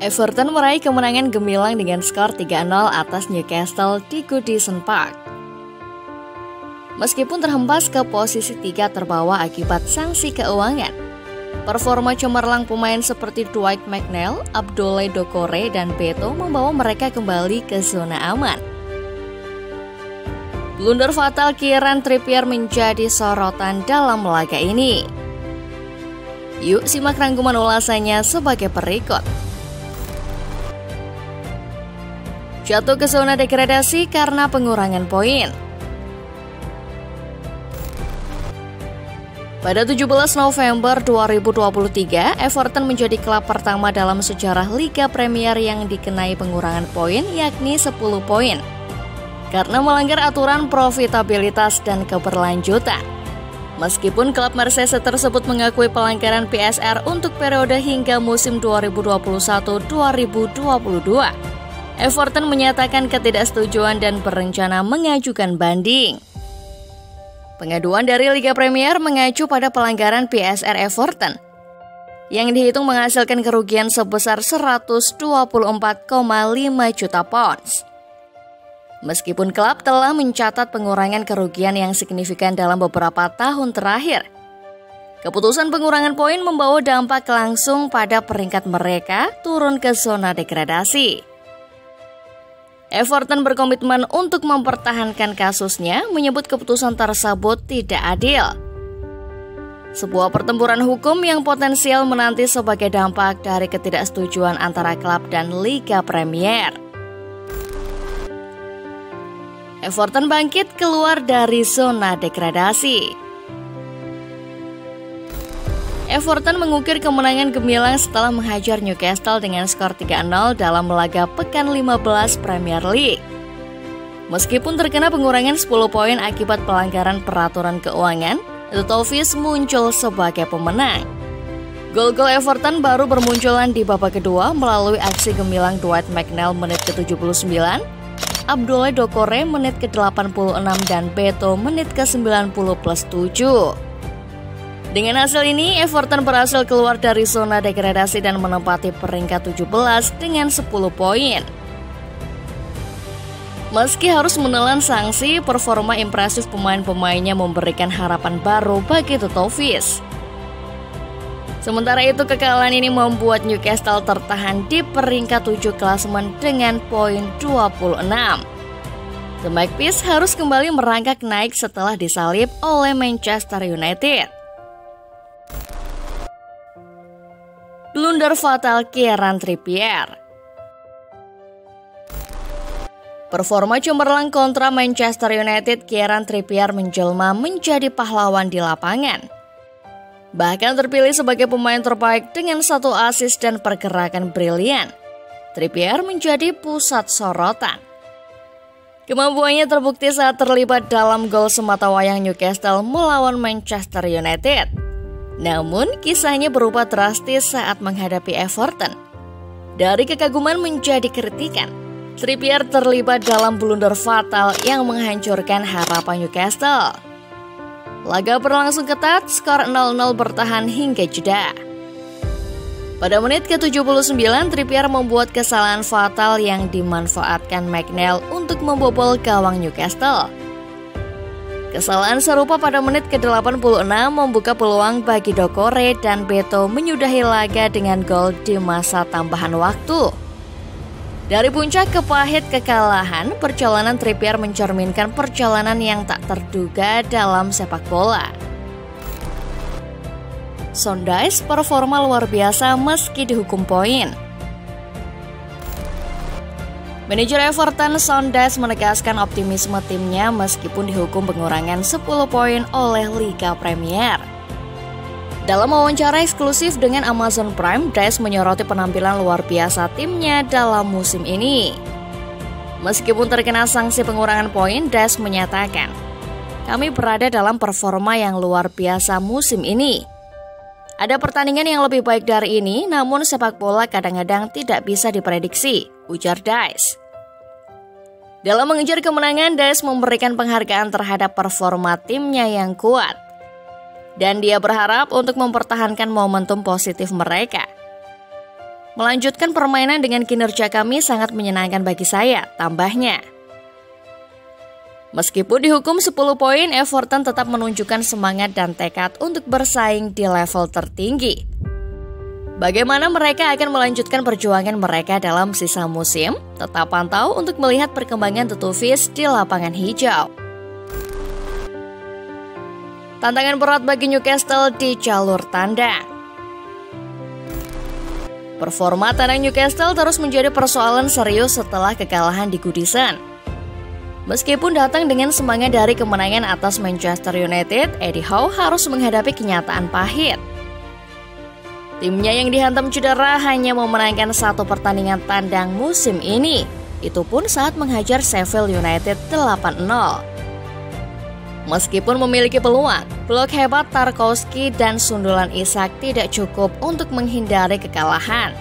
Everton meraih kemenangan gemilang dengan skor 3-0 atas Newcastle di Goodison Park. Meskipun terhempas ke posisi 3 terbawah akibat sanksi keuangan, performa cemerlang pemain seperti Dwight McNeil, Abdoulaye Doucouré, dan Beto membawa mereka kembali ke zona aman. Blunder fatal Kieran Trippier menjadi sorotan dalam laga ini. Yuk simak rangkuman ulasannya sebagai berikut. Jatuh ke zona degradasi karena pengurangan poin. Pada 17 November 2023, Everton menjadi klub pertama dalam sejarah Liga Premier yang dikenai pengurangan poin, yakni 10 poin, karena melanggar aturan profitabilitas dan keberlanjutan. Meskipun klub Marseille tersebut mengakui pelanggaran PSR untuk periode hingga musim 2021-2022, Everton menyatakan ketidaksetujuan dan berencana mengajukan banding. Pengaduan dari Liga Premier mengacu pada pelanggaran PSR Everton yang dihitung menghasilkan kerugian sebesar 124,5 juta pounds. Meskipun klub telah mencatat pengurangan kerugian yang signifikan dalam beberapa tahun terakhir, keputusan pengurangan poin membawa dampak langsung pada peringkat mereka turun ke zona degradasi. Everton berkomitmen untuk mempertahankan kasusnya, menyebut keputusan tersebut tidak adil. Sebuah pertempuran hukum yang potensial menanti sebagai dampak dari ketidaksetujuan antara klub dan Liga Premier. Everton bangkit keluar dari zona degradasi. Everton mengukir kemenangan gemilang setelah menghajar Newcastle dengan skor 3-0 dalam laga pekan 15 Premier League. Meskipun terkena pengurangan 10 poin akibat pelanggaran peraturan keuangan, The Toffees muncul sebagai pemenang. Gol-gol Everton baru bermunculan di babak kedua melalui aksi gemilang Dwight McNeil menit ke-79, Abdoulaye Doucouré menit ke-86, dan Beto menit ke-90+7. Dengan hasil ini, Everton berhasil keluar dari zona degradasi dan menempati peringkat 17 dengan 10 poin. Meski harus menelan sanksi, performa impresif pemain-pemainnya memberikan harapan baru bagi The Toffees. Sementara itu, kekalahan ini membuat Newcastle tertahan di peringkat 7 klasemen dengan poin 26. The Magpies harus kembali merangkak naik setelah disalip oleh Manchester United. Blunder fatal Kieran Trippier. Performa cemerlang kontra Manchester United, Kieran Trippier menjelma menjadi pahlawan di lapangan. Bahkan terpilih sebagai pemain terbaik dengan 1 assist dan pergerakan brilian. Trippier menjadi pusat sorotan. Kemampuannya terbukti saat terlibat dalam gol sematawayang Newcastle melawan Manchester United. Namun, kisahnya berubah drastis saat menghadapi Everton. Dari kekaguman menjadi kritikan, Trippier terlibat dalam blunder fatal yang menghancurkan harapan Newcastle. Laga berlangsung ketat, skor 0-0 bertahan hingga jeda. Pada menit ke-79, Trippier membuat kesalahan fatal yang dimanfaatkan McNeil untuk membobol gawang Newcastle. Kesalahan serupa pada menit ke-86 membuka peluang bagi Doucouré dan Beto menyudahi laga dengan gol di masa tambahan waktu. Dari puncak ke pahit kekalahan, perjalanan Trippier mencerminkan perjalanan yang tak terduga dalam sepak bola. Sean Dyche performa luar biasa meski dihukum poin. Manajer Everton Sean Dyche menegaskan optimisme timnya meskipun dihukum pengurangan 10 poin oleh Liga Premier. Dalam wawancara eksklusif dengan Amazon Prime, Dyche menyoroti penampilan luar biasa timnya dalam musim ini. Meskipun terkena sanksi pengurangan poin, Dyche menyatakan, "Kami berada dalam performa yang luar biasa musim ini. Ada pertandingan yang lebih baik dari ini, namun sepak bola kadang-kadang tidak bisa diprediksi," ujar Dyche. Dalam mengejar kemenangan, Dyche memberikan penghargaan terhadap performa timnya yang kuat. Dan dia berharap untuk mempertahankan momentum positif mereka. Melanjutkan permainan dengan kinerja kami sangat menyenangkan bagi saya, tambahnya. Meskipun dihukum 10 poin, Everton tetap menunjukkan semangat dan tekad untuk bersaing di level tertinggi. Bagaimana mereka akan melanjutkan perjuangan mereka dalam sisa musim? Tetap pantau untuk melihat perkembangan The Toffees di lapangan hijau. Tantangan berat bagi Newcastle di jalur tandang. Performa tandang Newcastle terus menjadi persoalan serius setelah kekalahan di Goodison. Meskipun datang dengan semangat dari kemenangan atas Manchester United, Eddie Howe harus menghadapi kenyataan pahit. Timnya yang dihantam cedera hanya memenangkan 1 pertandingan tandang musim ini. Itu pun saat menghajar Sheffield United 8-0. Meskipun memiliki peluang, blok hebat Tarkowski dan sundulan Isak tidak cukup untuk menghindari kekalahan.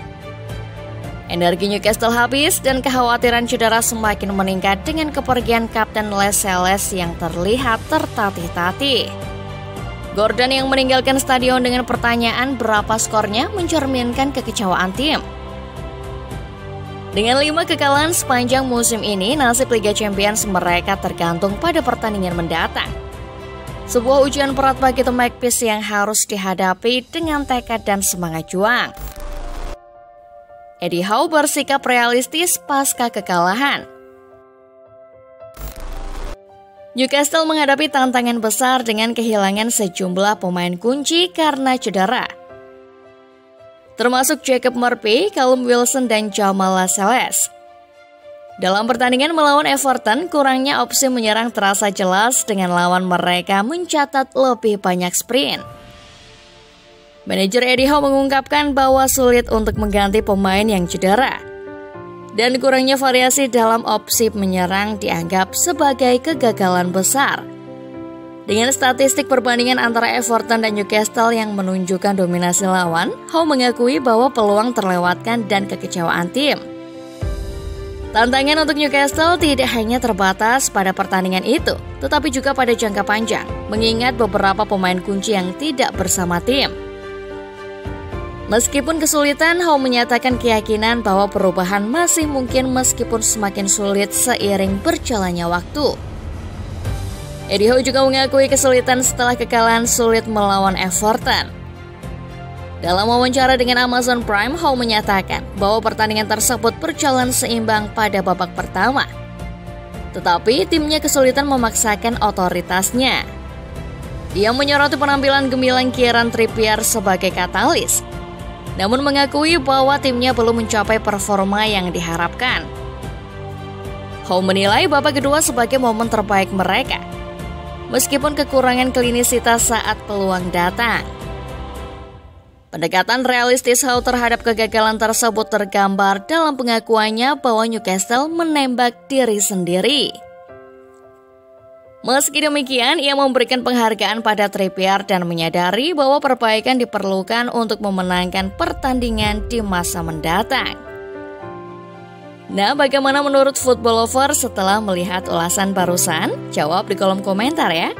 Energi Newcastle habis dan kekhawatiran cedera semakin meningkat dengan kepergian Kapten Lascelles yang terlihat tertatih-tatih. Gordon yang meninggalkan stadion dengan pertanyaan berapa skornya mencerminkan kekecewaan tim. Dengan 5 kekalahan sepanjang musim ini, nasib Liga Champions mereka tergantung pada pertandingan mendatang. Sebuah ujian berat bagi The Magpies yang harus dihadapi dengan tekad dan semangat juang. Eddie Howe bersikap realistis pasca kekalahan. Newcastle menghadapi tantangan besar dengan kehilangan sejumlah pemain kunci karena cedera, termasuk Jacob Murphy, Callum Wilson, dan Jamal Lascelles. Dalam pertandingan melawan Everton, kurangnya opsi menyerang terasa jelas dengan lawan mereka mencatat lebih banyak sprint. Manajer Eddie Howe mengungkapkan bahwa sulit untuk mengganti pemain yang cedera, dan kurangnya variasi dalam opsi menyerang dianggap sebagai kegagalan besar. Dengan statistik perbandingan antara Everton dan Newcastle yang menunjukkan dominasi lawan, Howe mengakui bahwa peluang terlewatkan dan kekecewaan tim. Tantangan untuk Newcastle tidak hanya terbatas pada pertandingan itu, tetapi juga pada jangka panjang, mengingat beberapa pemain kunci yang tidak bersama tim. Meskipun kesulitan, Howe menyatakan keyakinan bahwa perubahan masih mungkin meskipun semakin sulit seiring berjalannya waktu. Eddie Howe juga mengakui kesulitan setelah kekalahan sulit melawan Everton. Dalam wawancara dengan Amazon Prime, Howe menyatakan bahwa pertandingan tersebut berjalan seimbang pada babak pertama. Tetapi timnya kesulitan memaksakan otoritasnya. Ia menyoroti penampilan gemilang Kieran Trippier sebagai katalis, namun mengakui bahwa timnya belum mencapai performa yang diharapkan. Howe menilai babak kedua sebagai momen terbaik mereka, meskipun kekurangan klinisitas saat peluang datang. Pendekatan realistis Howe terhadap kegagalan tersebut tergambar dalam pengakuannya bahwa Newcastle menembak diri sendiri. Meski demikian, ia memberikan penghargaan pada Trippier dan menyadari bahwa perbaikan diperlukan untuk memenangkan pertandingan di masa mendatang. Nah, bagaimana menurut Football Lover setelah melihat ulasan barusan? Jawab di kolom komentar ya.